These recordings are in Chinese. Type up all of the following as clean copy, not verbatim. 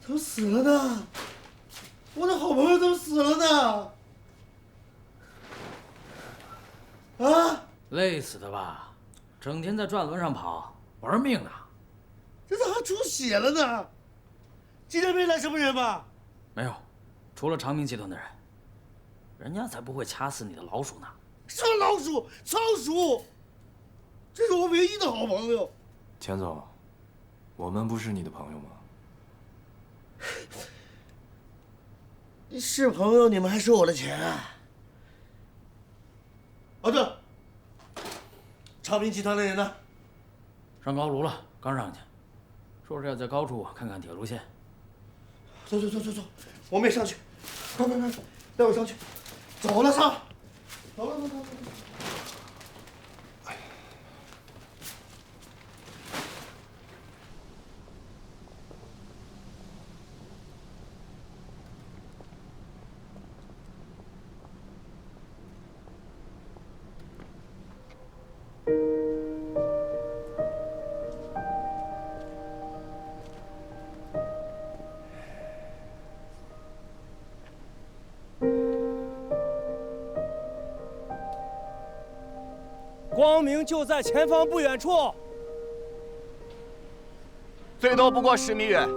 怎么死了呢？我的好朋友怎么死了呢？啊！累死的吧？整天在转轮上跑，玩命呢。这咋还出血了呢？今天没来什么人吧？没有，除了长明集团的人，人家才不会掐死你的老鼠呢。什么老鼠？仓鼠！这是我唯一的好朋友。钱总，我们不是你的朋友吗？是朋友，你们还收我的钱啊？哦对了，长明集团的人呢？上高炉了，刚上去，说是要在高处看看铁路线。走，我们也上去。快，带我上去。走了，上。走了。光明就在前方不远处，最多不过10米远。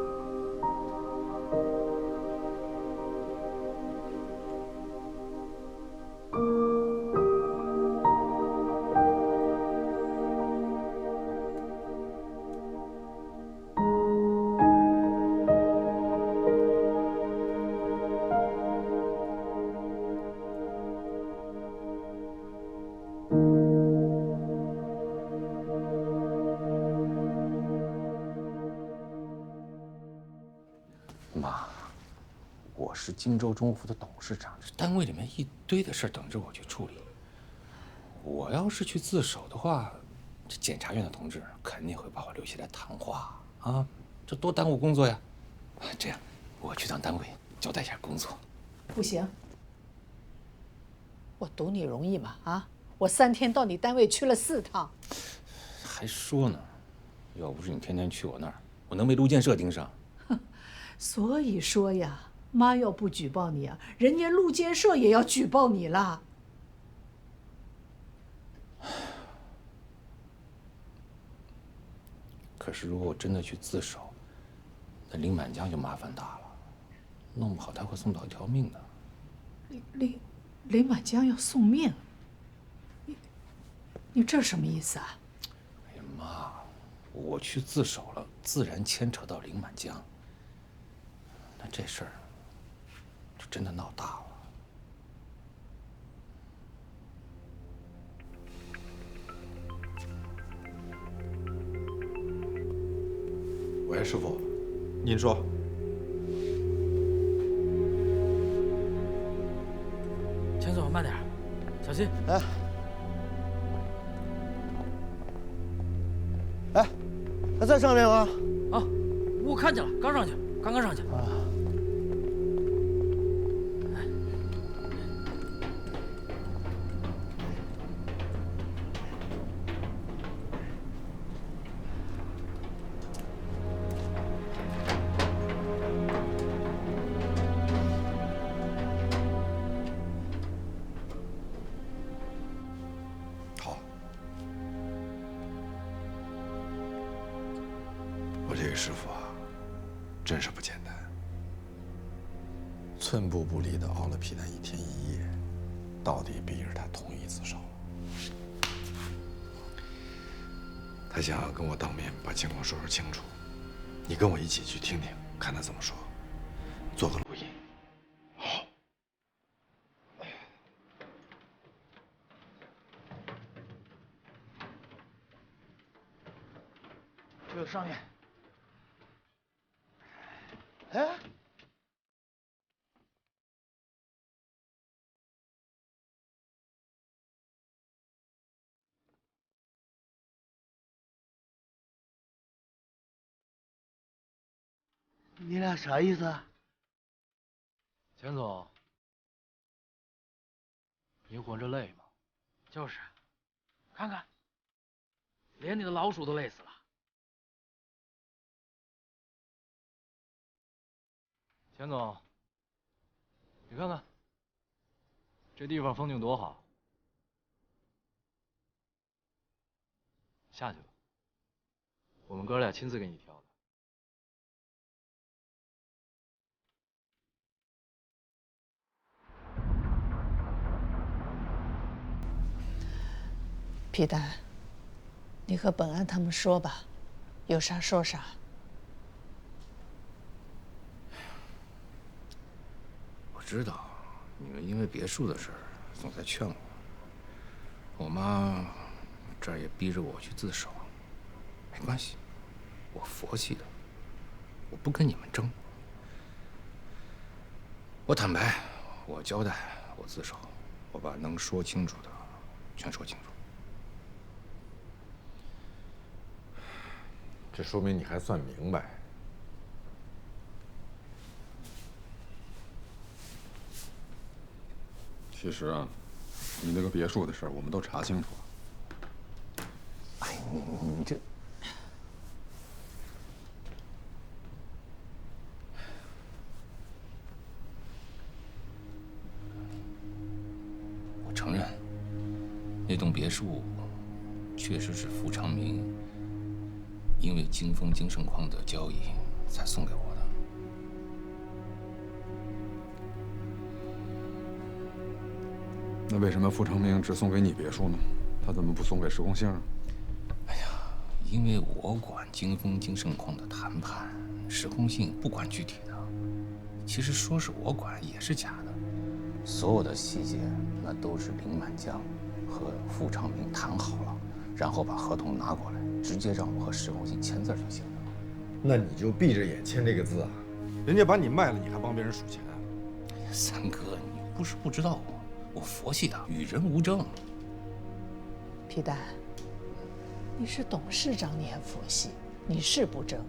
妈，我是荆州中府的董事长，这单位里面一堆的事等着我去处理。我要是去自首的话，这检察院的同志肯定会把我留下来谈话啊，这多耽误工作呀。这样，我去趟单位交代一下工作。不行，我堵你容易吗？啊，我3天到你单位去了4趟。还说呢，要不是你天天去我那儿，我能被路建社盯上？所以说呀，妈要不举报你啊，人家路建社也要举报你了。可是如果我真的去自首，那林满江就麻烦大了，弄不好他会送倒一条命的。林满江要送命？你这什么意思啊？哎呀妈，我去自首了，自然牵扯到林满江。那这事儿就真的闹大了。喂，师傅，您说。钱总，慢点，小心。他在上面吗？啊，我看见了，刚上去，刚上去。好，我这个师傅啊，真是不简单，寸步不离的熬了皮蛋1天1夜，到底逼着他同意自首。他想要跟我当面把情况说清楚，你跟我一起去听听，看他怎么说，做个录音。好。就上面。哎，你俩啥意思啊？钱总，你活着累吗？就是，看看，连你的老鼠都累死了。钱总，你看看，这地方风景多好。下去吧，我们哥俩亲自给你挑的。皮丹，你和本安他们说吧，有啥说啥。我知道，你们因为别墅的事儿总在劝我。我妈这儿也逼着我去自首，没关系，我佛系的，我不跟你们争。我坦白，我交代，我自首，我把能说清楚的全说清楚。这说明你还算明白。其实啊，你那个别墅的事儿，我们都查清楚了。哎，你这……我承认，那栋别墅确实是傅长明因为金丰精盛矿的交易才送给我的。那为什么傅长明只送给你别墅呢？他怎么不送给石红杏？哎呀，因为我管金丰精盛矿的谈判，石红杏不管具体的。其实说是我管也是假的，所有的细节那都是林满江和傅长明谈好了，然后把合同拿过来，直接让我和石红杏签字就行了。那你就闭着眼签这个字啊？人家把你卖了，你还帮别人数钱啊？哎呀，三哥，你不是不知道我佛系的，与人无争。皮丹，你是董事长，你还佛系，你是不争。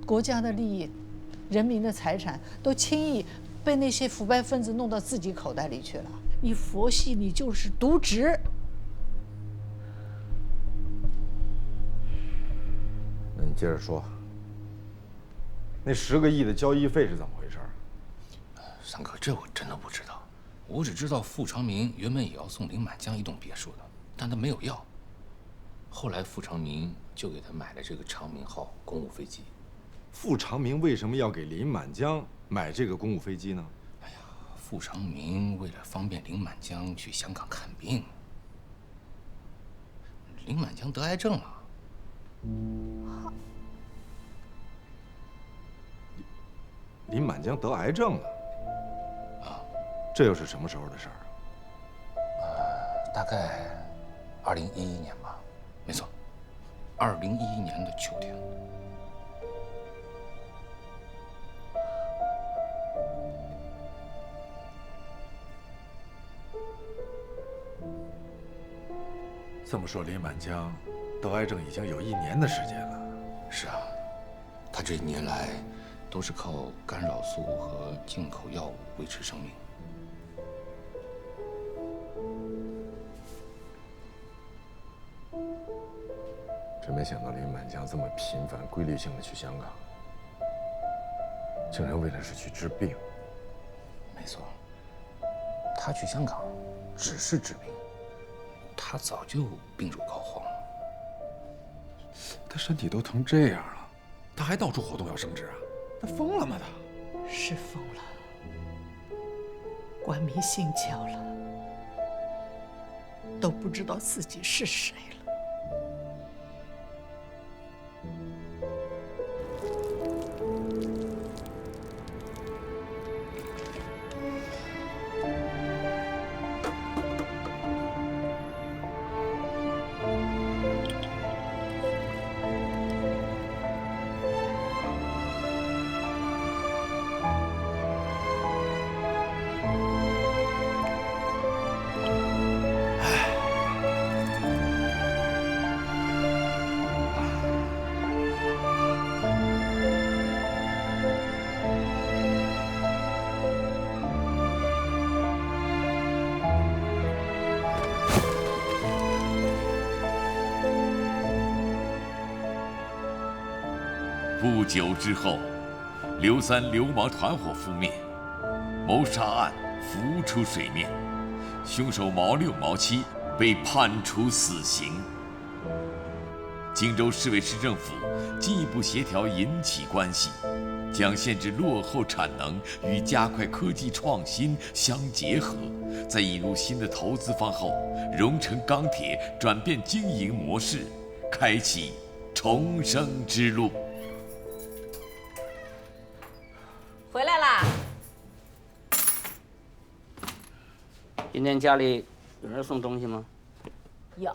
国家的利益、人民的财产都轻易被那些腐败分子弄到自己口袋里去了。你佛系，你就是渎职。那你接着说，那10个亿的交易费是怎么回事？三哥，这我真的不知道。我只知道傅长明原本也要送林满江一栋别墅的，但他没有要。后来傅长明就给他买了这个长明号公务飞机。傅长明为什么要给林满江买这个公务飞机呢？哎呀，傅长明为了方便林满江去香港看病，林满江得癌症了。林满江得癌症了。这又是什么时候的事儿啊？大概2011年吧，没错，2011年的秋天。这么说，林满江得癌症已经有1年的时间了。是啊，他这1年来都是靠干扰素和进口药物维持生命。真没想到林满江这么频繁、规律性的去香港，竟然为的是去治病。没错，他去香港只是治病，他早就病入膏肓了。他身体都成这样了，他还到处活动要升职啊？他疯了吗？他是疯了，官迷心窍了，都不知道自己是谁了。不久之后，刘三流氓团伙覆灭，谋杀案浮出水面，凶手毛六、毛七被判处死刑。荆州市委市政府进一步协调银企关系，将限制落后产能与加快科技创新相结合，在引入新的投资方后，荣成钢铁转变经营模式，开启重生之路。回来啦！今天家里有人送东西吗？有，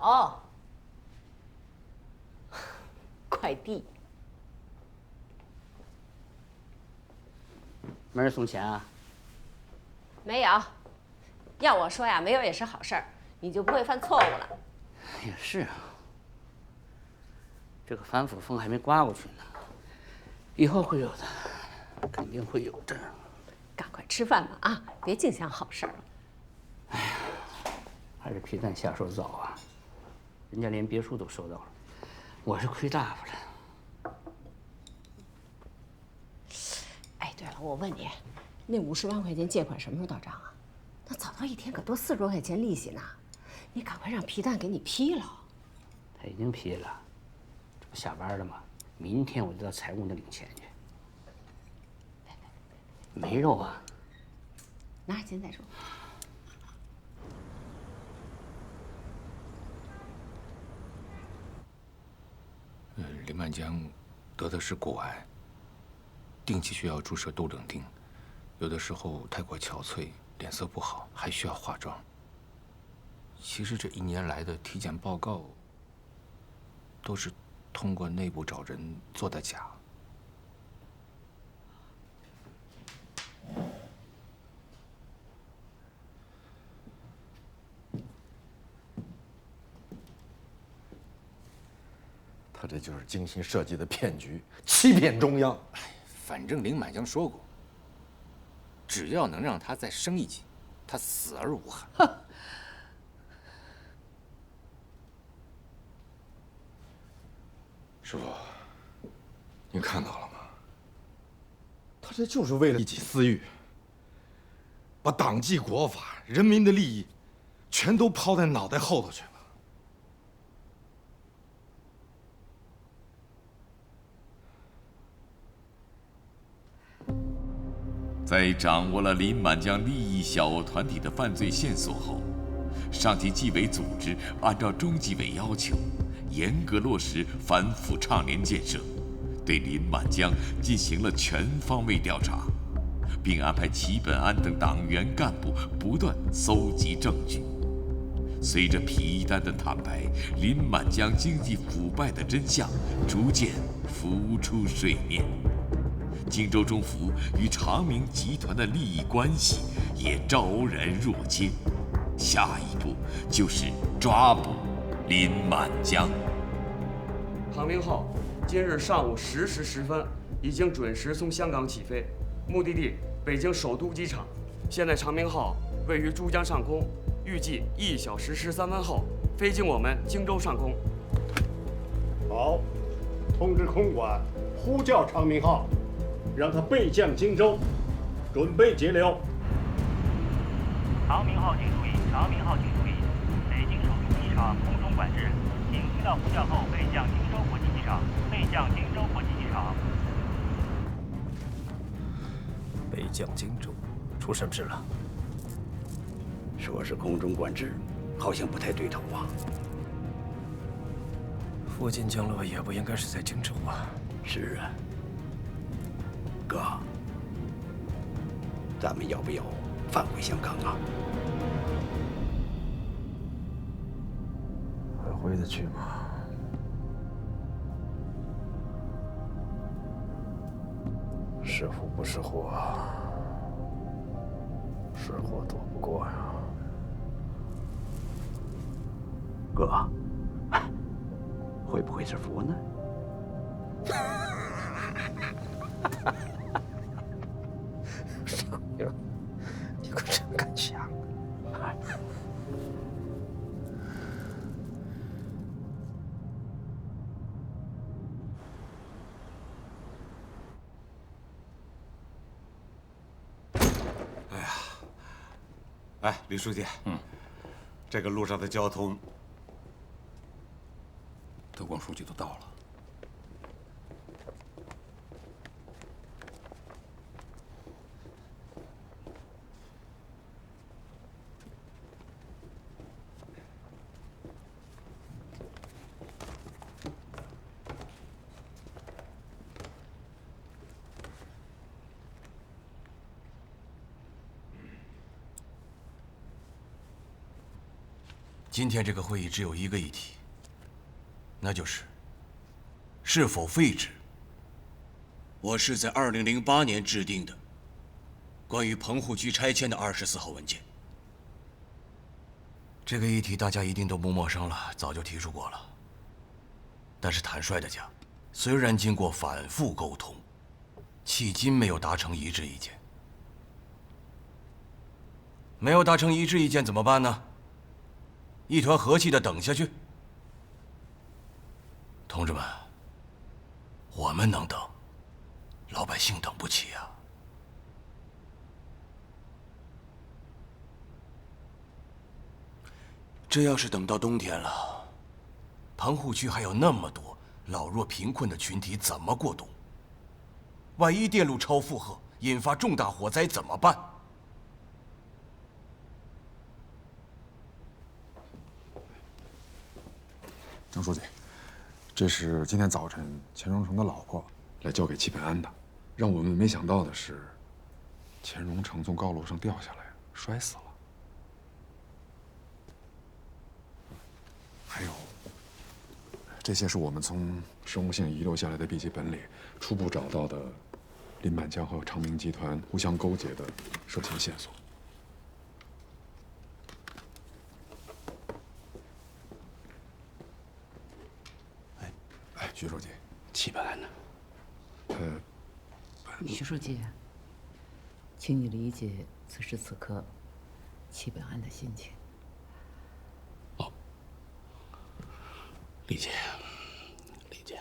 快递。没人送钱啊？没有。要我说呀，没有也是好事儿，你就不会犯错误了。也是啊，这个反腐风还没刮过去呢，以后会有的，肯定会有的。赶快吃饭吧啊，别净想好事儿了。哎呀，还是皮蛋下手早啊，人家连别墅都收到了，我是亏大发了。哎，对了，我问你，那50万块钱借款什么时候到账啊？那早到一天可多40多块钱利息呢，你赶快让皮蛋给你批了。他已经批了，这不下班了吗？明天我就到财务那领钱去。没肉啊？拿着钱再说。林满江得的是骨癌，定期需要注射杜冷丁，有的时候太过憔悴，脸色不好，还需要化妆。其实这1年来的体检报告都是通过内部找人做的假。他这就是精心设计的骗局，欺骗中央。反正林满江说过，只要能让他再升一级，他死而无憾。师傅，您看到了吗？他这就是为了一己私欲，把党纪国法、人民的利益，全都抛在脑袋后头去了。在掌握了林满江利益小团体的犯罪线索后，上级纪委组织按照中纪委要求，严格落实反腐倡廉建设，对林满江进行了全方位调查，并安排齐本安等党员干部不断搜集证据。随着皮丹的坦白，林满江经济腐败的真相逐渐浮出水面。荆州中府与长明集团的利益关系也昭然若揭，下一步就是抓捕林满江。长明号今日上午10时10分已经准时从香港起飞，目的地北京首都机场。现在长明号位于珠江上空，预计1小时13分后飞经我们荆州上空。好，通知空管呼叫长明号，让他备降荆州，准备截流。长明号请注意，长明号请注意，北京首都机场空中管制，请听到呼叫后备降荆州国际机场，备降荆州国际机场。备降荆州，出什么事了？说是空中管制，好像不太对头啊。附近降落也不应该是在荆州啊。是啊。哥，咱们要不要返回香港啊？还回得去吗？是福不是祸，是祸躲不过呀。哥，会不会是福呢？你可真敢想！哎，李书记，这个路上的交通，德光书记都到了。今天这个会议只有一个议题，那就是是否废止我市在2008年制定的关于棚户区拆迁的24号文件。这个议题大家一定都不陌生了，早就提出过了。但是坦率地讲，虽然经过反复沟通，迄今没有达成一致意见。没有达成一致意见怎么办呢？一团和气的等下去？同志们，我们能等，老百姓等不起呀。这要是等到冬天了，棚户区还有那么多老弱贫困的群体，怎么过冬？万一电路超负荷，引发重大火灾怎么办？张书记，这是今天早晨钱荣成的老婆来交给戚本安的。让我们没想到的是，钱荣成从高楼上掉下来，摔死了。还有，这些是我们从生物县遗留下来的笔记本里初步找到的林满江和长明集团互相勾结的涉嫌线索。徐书记，戚本安呢？徐书记，请你理解此时此刻戚本安的心情。理解，理解。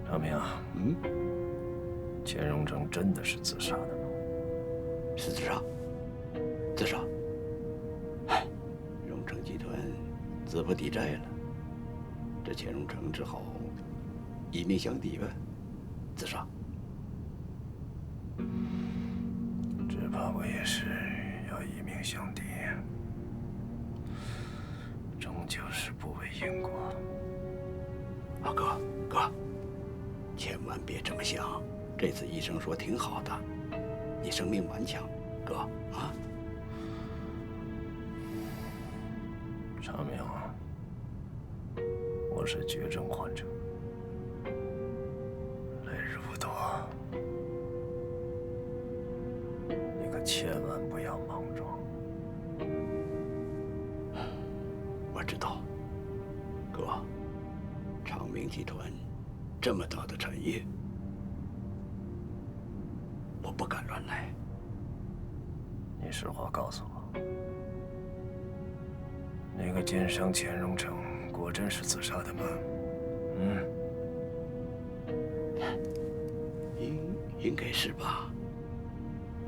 长明啊，钱荣成真的是自杀的吗？是自杀，自杀。唉，荣成集团资不抵债了，这钱荣成只好以命相抵呗，自杀。只怕我也是要以命相抵，终究是不为因果。啊，哥，千万别这么想。这次医生说挺好的，你生命顽强，哥啊。长明，我是绝症患者，来日无多，你可千万不要莽撞。我知道，哥，长明集团这么大的产业，我不敢乱来。你实话告诉我，那个奸商钱荣成果真是自杀的吗？应该是吧。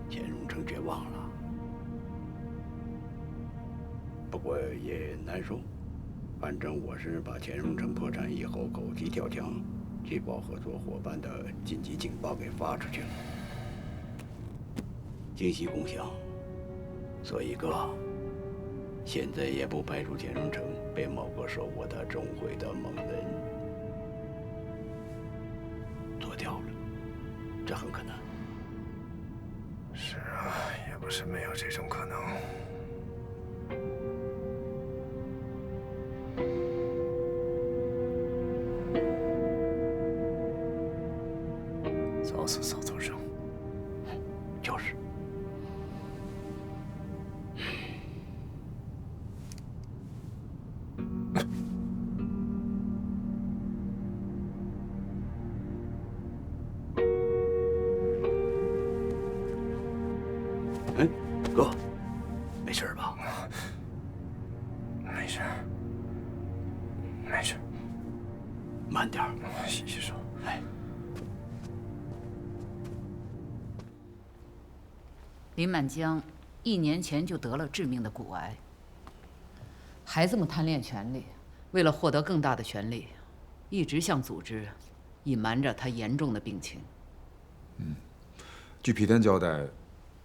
钱荣成绝望了，不过也难说。反正我是把钱荣成破产以后狗急跳墙，举报合作伙伴的紧急警报给发出去了，惊喜共享。所以哥，现在也不排除钱荣成被某个受我的重惠的猛人做掉了，这很可能。是啊，也不是没有这种可能。早死早走生，就是。嗯，哥，没事吧？没事，没事。慢点，洗洗手。哎，林满江1年前就得了致命的骨癌。孩子们贪恋权力，为了获得更大的权利，一直向组织隐瞒着他严重的病情。据皮丹交代，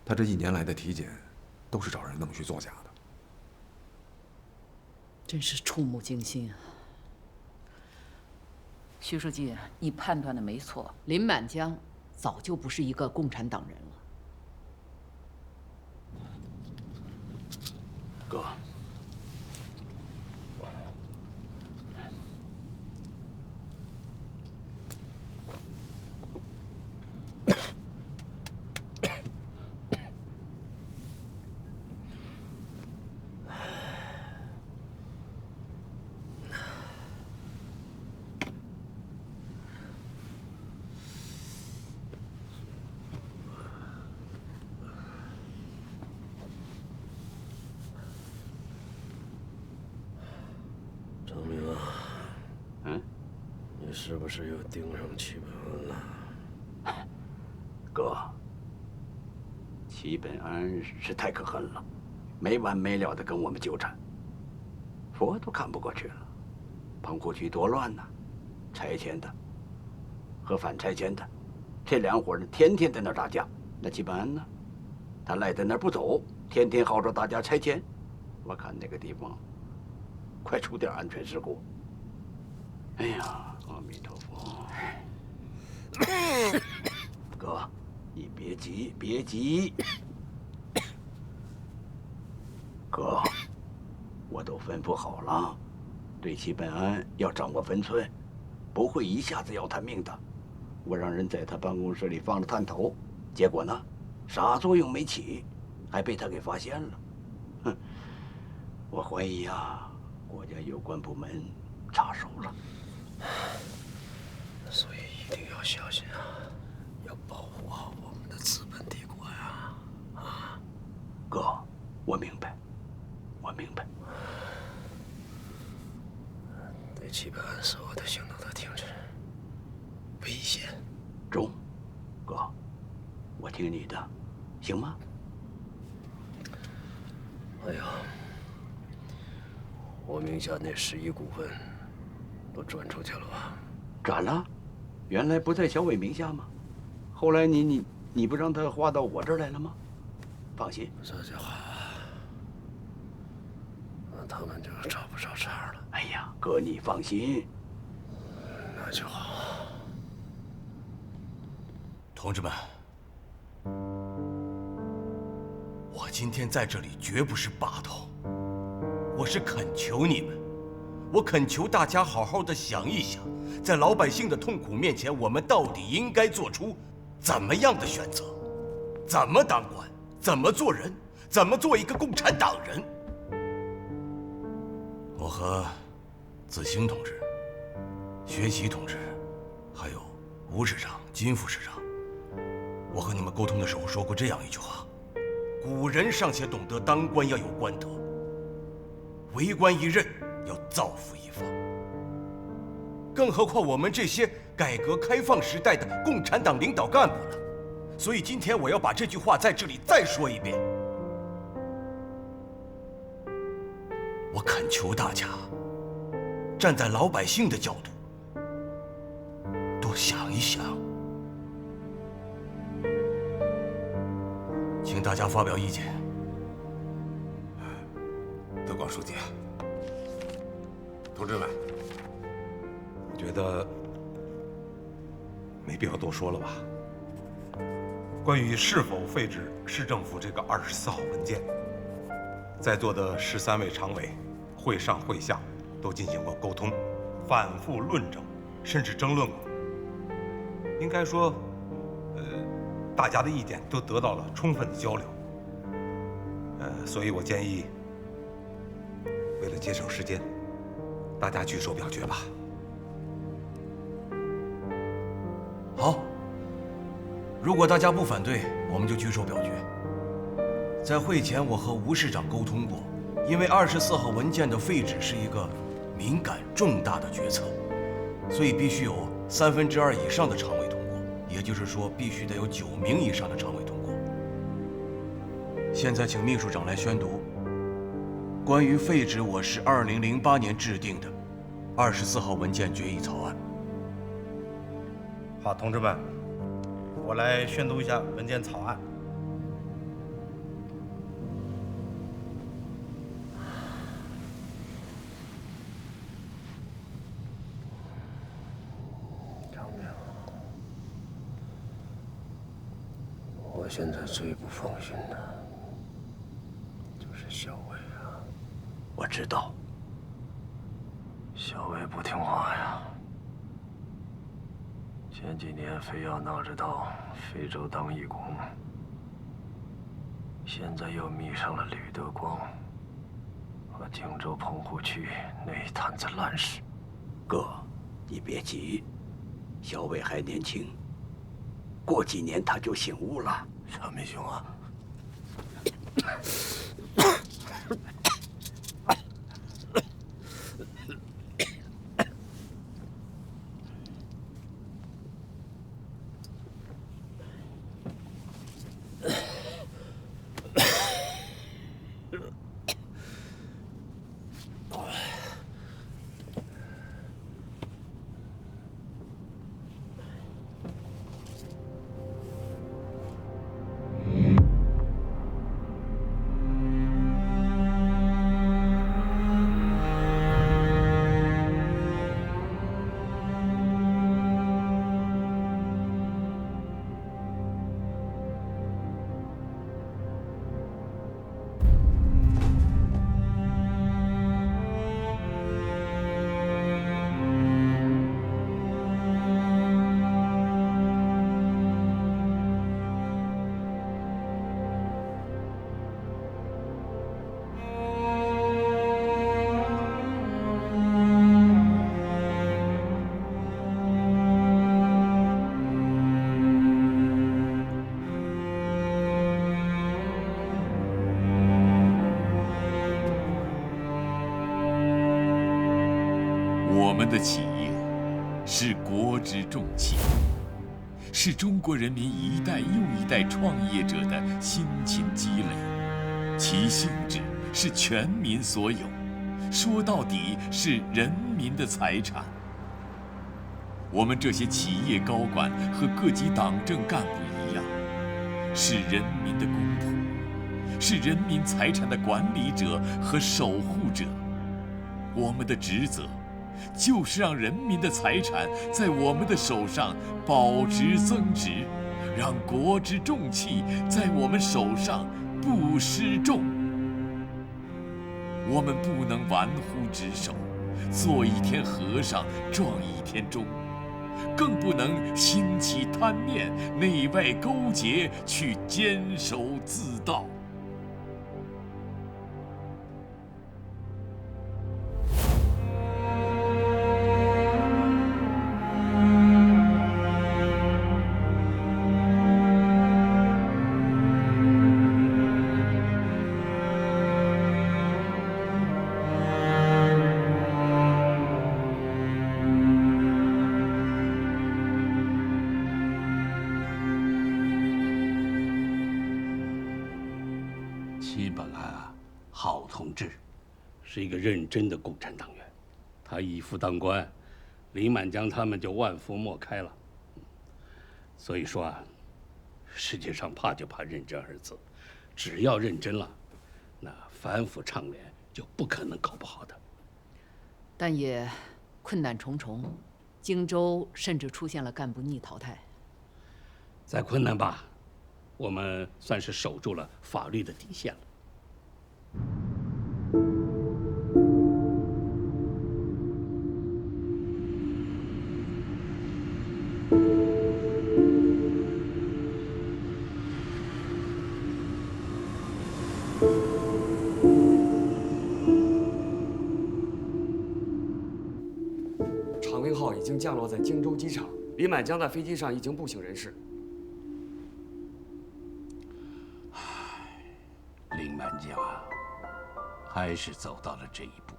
他这1年来的体检都是找人弄虚作假的。真是触目惊心啊！徐书记，你判断的没错，林满江早就不是一个共产党人了。哥，张明啊，你是不是又盯上齐本安了？哥，齐本安是太可恨了，没完没了的跟我们纠缠，佛都看不过去了。棚户区多乱呐，拆迁的和反拆迁的，这2伙人天天在那打架。那齐本安呢，他赖在那儿不走，天天号召大家拆迁。我看那个地方快出点安全事故。哎呀，阿弥陀佛！哥，你别急，别急。哥，我都吩咐好了，对齐本安要掌握分寸，不会一下子要他命的。我让人在他办公室里放了探头，结果呢，啥作用没起，还被他给发现了。哼，我怀疑啊，国家有关部门插手了。所以一定要小心啊，要保护好我们的资本帝国呀！啊，哥，我明白，我明白。对齐本安所有的行动都停止，危险。中，哥，我听你的，行吗？哎呀，我名下那10亿股份都转出去了吧？转了，原来不在小伟名下吗？后来你不让他划到我这儿来了吗？放心，这就好，那他们就找不着茬了。哎呀，哥你放心，那就好。同志们，我今天在这里绝不是霸道，我是恳求你们，我恳求大家好好的想一想，在老百姓的痛苦面前，我们到底应该做出怎么样的选择？怎么当官？怎么做人？怎么做一个共产党人？我和子兴同志、薛奇同志，还有吴市长、金副市长，我和你们沟通的时候说过这样一句话：古人尚且懂得当官要有官德，为官一任要造福一方。更何况我们这些改革开放时代的共产党领导干部呢？所以今天我要把这句话在这里再说一遍。我恳求大家站在老百姓的角度多想一想。请大家发表意见。德广书记，同志们，我觉得没必要多说了吧。关于是否废止市政府这个24号文件，在座的13位常委会上会下都进行过沟通，反复论证，甚至争论过。应该说，大家的意见都得到了充分的交流。所以我建议，为了节省时间，大家举手表决吧。好，如果大家不反对，我们就举手表决。在会前，我和吴市长沟通过，因为24号文件的废止是一个敏感重大的决策，所以必须有2/3以上的常委通过，也就是说，必须得有9名以上的常委通过。现在请秘书长来宣读关于废止我市2008年制定的24号文件决议草案。好，同志们，我来宣读一下文件草案。我现在最不放心的就是小伟啊！我知道，小伟不听话呀。前几年非要闹着到非洲当义工，现在又迷上了吕德光和荆州棚户区那一摊子烂事。哥，你别急，小伟还年轻，过几年他就醒悟了。小明兄啊，我们的企业是国之重器，是中国人民一代又一代创业者的辛勤积累，其性质是全民所有，说到底是人民的财产。我们这些企业高管和各级党政干部一样，是人民的公仆，是人民财产的管理者和守护者。我们的职责就是让人民的财产在我们的手上保值增值，让国之重器在我们手上不失重。我们不能玩忽职守，做一天和尚撞一天钟，更不能心起贪念，内外勾结去坚守自盗。戚本安啊，好同志，是一个认真的共产党员。他一夫当关，李满江他们就万夫莫开了。所以说啊，世界上怕就怕认真二字，只要认真了，那反腐倡廉就不可能搞不好的。但也困难重重，荆州甚至出现了干部逆淘汰。再困难吧，我们算是守住了法律的底线了。长命号已经降落在荆州机场，李满江在飞机上已经不省人事。满江啊，还是走到了这一步。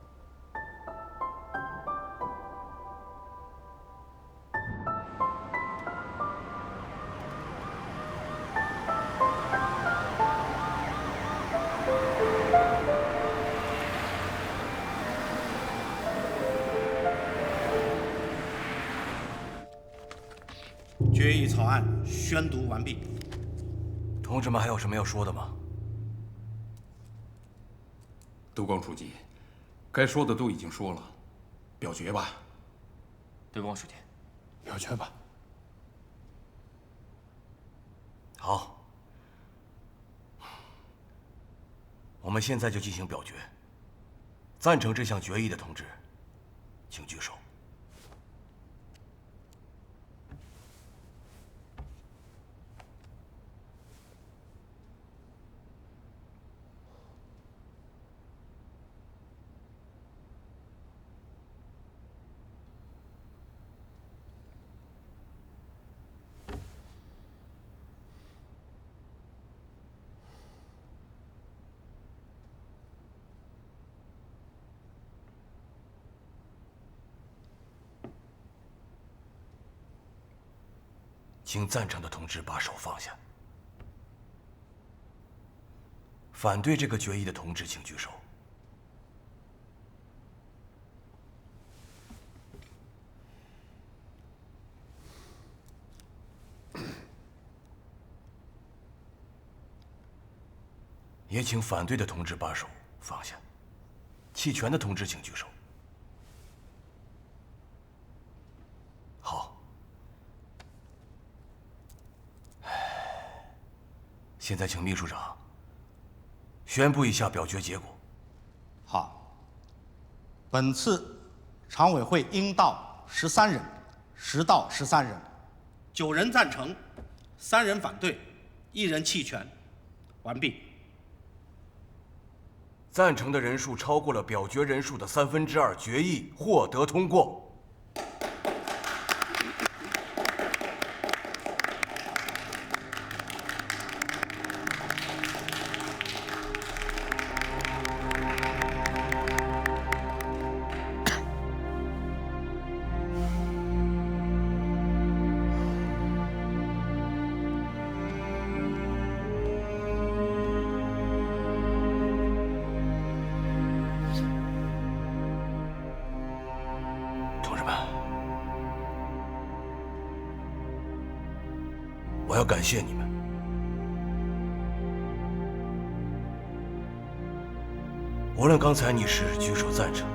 决议草案宣读完毕。同志们还有什么要说的吗？杜光书记，该说的都已经说了，表决吧。对光书记，表决吧。好，我们现在就进行表决。赞成这项决议的同志，请举手。请赞成的同志把手放下。反对这个决议的同志，请举手。也请反对的同志把手放下。弃权的同志，请举手。好。现在请秘书长宣布一下表决结果。好，本次常委会应到13人，实到13人，9人赞成，3人反对，1人弃权，完毕。赞成的人数超过了表决人数的2/3，决议获得通过。我要感谢你们。无论刚才你是举手赞成，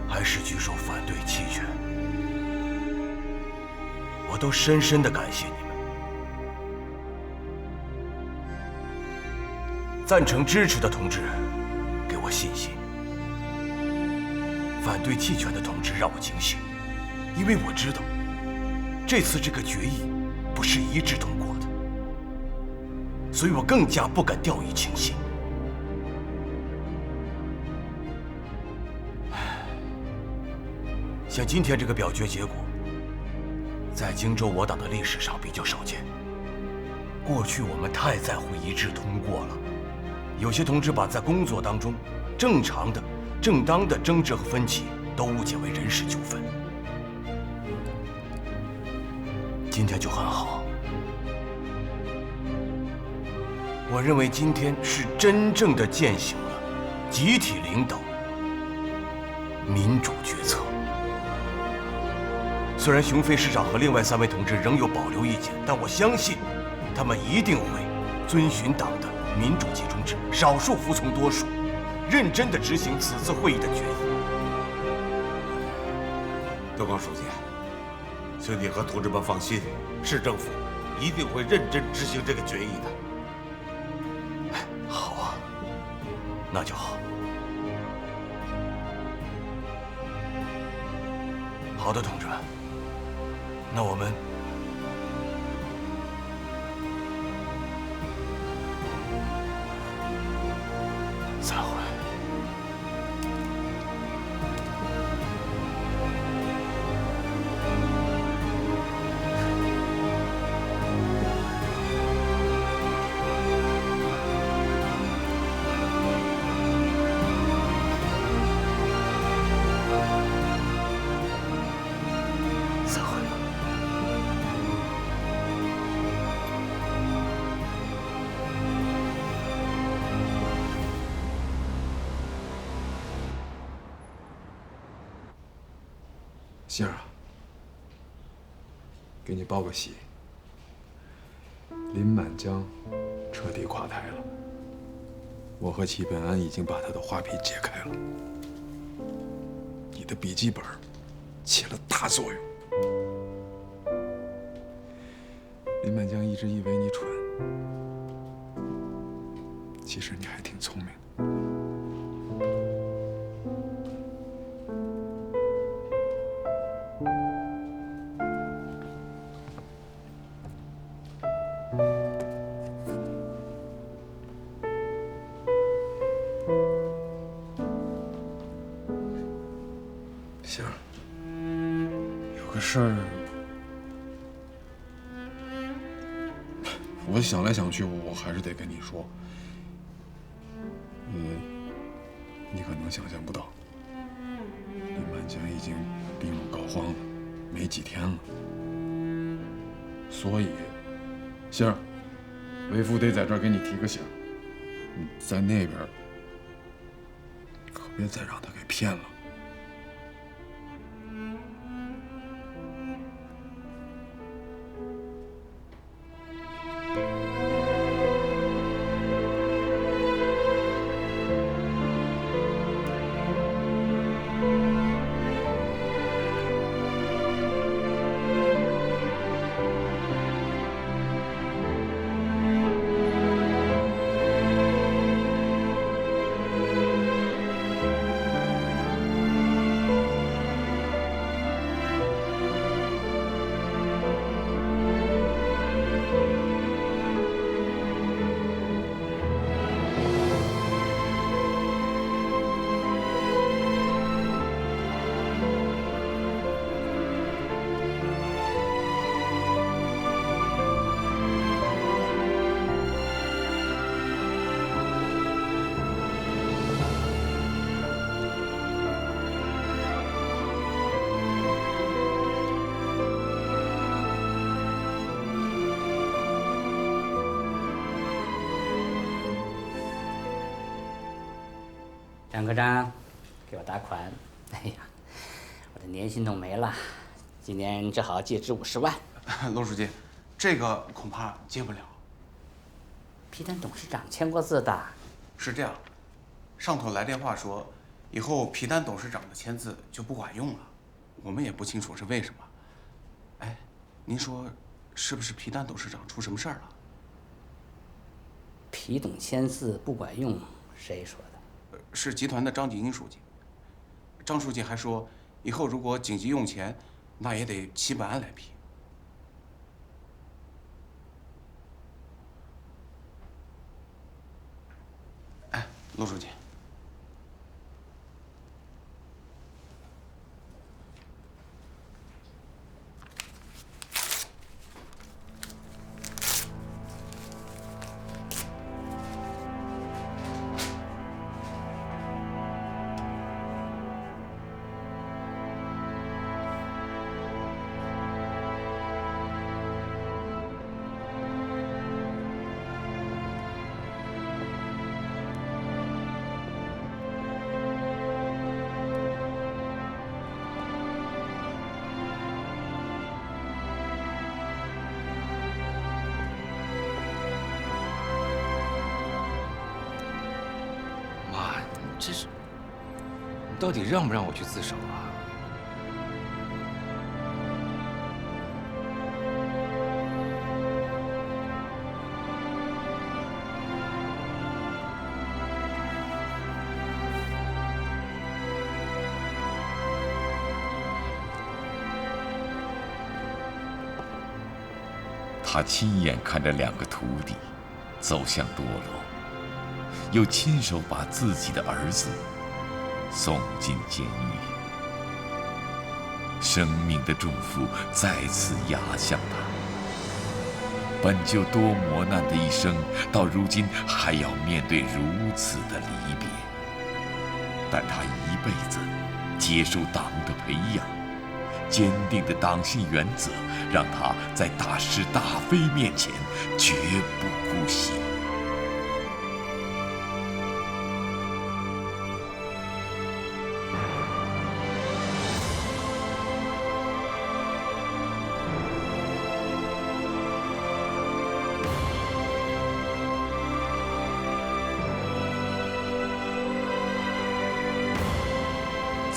还是举手反对弃权，我都深深地感谢你们。赞成支持的同志给我信心，反对弃权的同志让我警醒，因为我知道这次这个决议不是一致通过的，所以我更加不敢掉以轻心。像今天这个表决结果，在荆州我党的历史上比较少见。过去我们太在乎一致通过了，有些同志把在工作当中正常的、正当的争执和分歧都误解为人事纠纷。今天就很好，我认为今天是真正的践行了集体领导、民主决策。虽然熊飞师长和另外3位同志仍有保留意见，但我相信他们一定会遵循党的民主集中制，少数服从多数，认真地执行此次会议的决议。德光书记，请你和同志们放心，市政府一定会认真执行这个决议的。好啊，那就好。好的，同志们，那我们散会。杏儿啊，给你报个喜，林满江彻底垮台了。我和齐本安已经把他的画皮解开了。你的笔记本起了大作用。林满江一直以为你蠢，其实你还挺聪明的。杏儿，有个事儿，我想来想去，我还是得跟你说。你可能想象不到，林满江已经病入膏肓了，没几天了。所以，杏儿，为父得在这儿给你提个醒，你在那边可别再让他给骗了。张科长，给我打款。哎呀，我的年薪弄没了，今年只好借支50万。陆书记，这个恐怕借不了。皮蛋董事长签过字的。是这样，上头来电话说，以后皮蛋董事长的签字就不管用了，我们也不清楚是为什么。哎，您说是不是皮蛋董事长出什么事儿了？皮董签字不管用，谁说的？是集团的张景英书记。张书记还说，以后如果紧急用钱，那也得齐本安来批。哎，陆书记，这是，你到底让不让我去自首啊？他亲眼看着2个徒弟走向堕落，又亲手把自己的儿子送进监狱，生命的重负再次压向他。本就多磨难的一生，到如今还要面对如此的离别。但他一辈子接受党的培养，坚定的党性原则，让他在大是大非面前绝不姑息。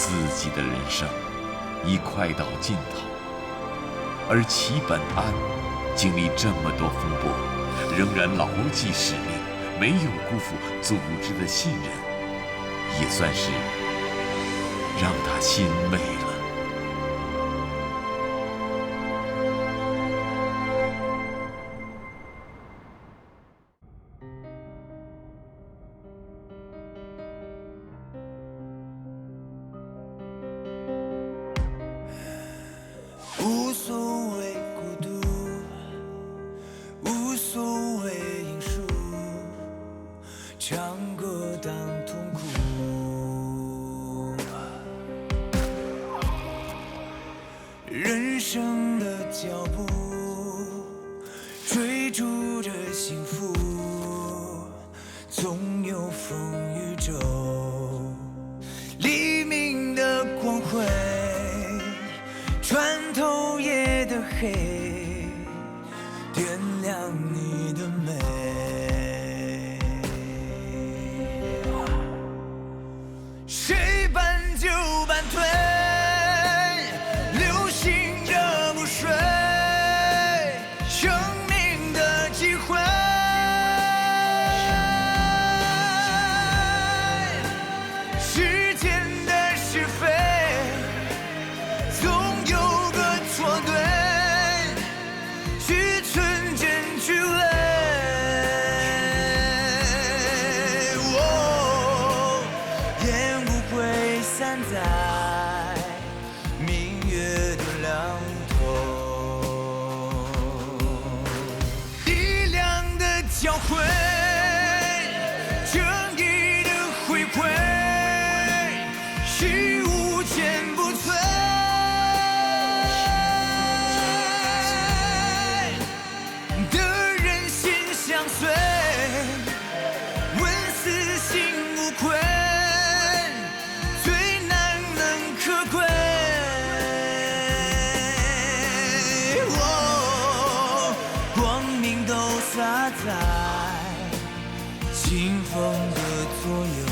自己的人生已快到尽头，而齐本安经历这么多风波，仍然牢记使命，没有辜负组织的信任，也算是让他欣慰了。无所谓孤独，无所谓因素，唱歌当痛苦。人生的脚步，追逐着幸福，总有风雨骤。黎明的光辉，穿透夜的黑，点亮你的美。谁搬就搬退，流星的不睡，生命的机会。时间的是非，总有个错对，去纯真去泪。烟雾会散在明月的两头，力量的交汇，正义的回馈，是无坚不摧。的人心相随，问死心无愧，最难能可贵。光明都洒在清风的左右。